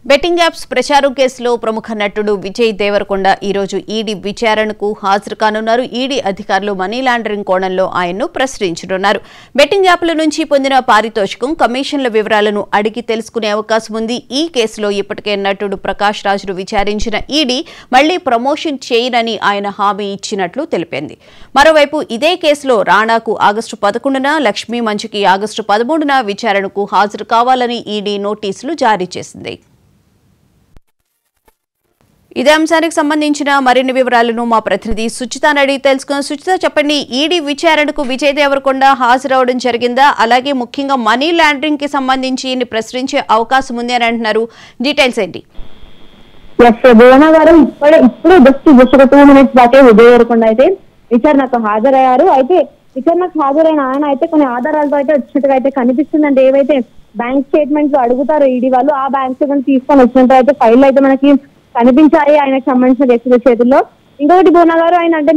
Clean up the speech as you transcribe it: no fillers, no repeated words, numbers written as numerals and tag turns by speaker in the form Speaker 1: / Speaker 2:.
Speaker 1: Betting apps ప్రచారం కేసులో ప్రముఖ నటుడు విజయ్ దేవరకొండ ఈ రోజు ఈడీ విచారణకు హాజరు కానున్నారు. ఈడీ అధికారులు మనీ లాండరింగ్ కోణంలో ఆయన్ను ప్రశ్నించనున్నారు. బెట్టింగ్ యాప్ల నుంచి పొందిన పారితోషికం, కమిషన్ల వివరాలను అడిగి తెలుసుకునే అవకాశం ఉంది. ఈ కేసులో ఇప్పటికే నటుడు ప్రకాష్ రాజును విచారించిన ఈడీ మళ్లీ ప్రమోషన్ చేయనని ఆయన హామీ ఇచ్చినట్లు తెలిపింది. మరోవైపు ఇదే కేసులో రాణాకు ఆగస్టు 11న, లక్ష్మీ మంచుకి ఆగస్టు 13న విచారణకు హాజరు కావాలని ఈడీ నోటీసులు జారీ చేసింది. ఇదే అంశానికి సంబంధించిన మరిన్ని వివరాలను మా ప్రతినిధి సుచిత అడిగి తెలుసుకున్నాం. సుచిత, చెప్పండి, ఈడీ విచారణకు విజయ్ దేవరకొండ హాజరవడం జరిగిందా? అలాగే ముఖ్యంగా మనీ లాండరింగ్ కి సంబంధించి ప్రశ్నించే అవకాశం ఉంది అని అంటున్నారు. డీటెయిల్స్ ఏంటి?
Speaker 2: భువన గారు ఇప్పుడు జస్ట్ 2 minutes దాకే విజయ్ దేవరకొండ అయితే విచారణకు హాజరయ్యారు. అయితే విచారణకు హాజరైన ఆయన అయితే కొన్ని ఆధారాలతో అయితే వచ్చినట్టుగా అయితే కనిపిస్తుందంటే ఏవైతే బ్యాంక్ స్టేట్మెంట్స్ అడుగుతారో ఈడీ వాళ్ళు, ఆ బ్యాంక్ స్టేట్మెంట్ తీసుకొని వచ్చినట్టు అయితే ఫైల్ అయితే మనకి కనిపించాయి ఆయనకు సంబంధించిన వ్యక్తుల చేతుల్లో. ఇంకొకటి భువన గారు ఆయన అంటే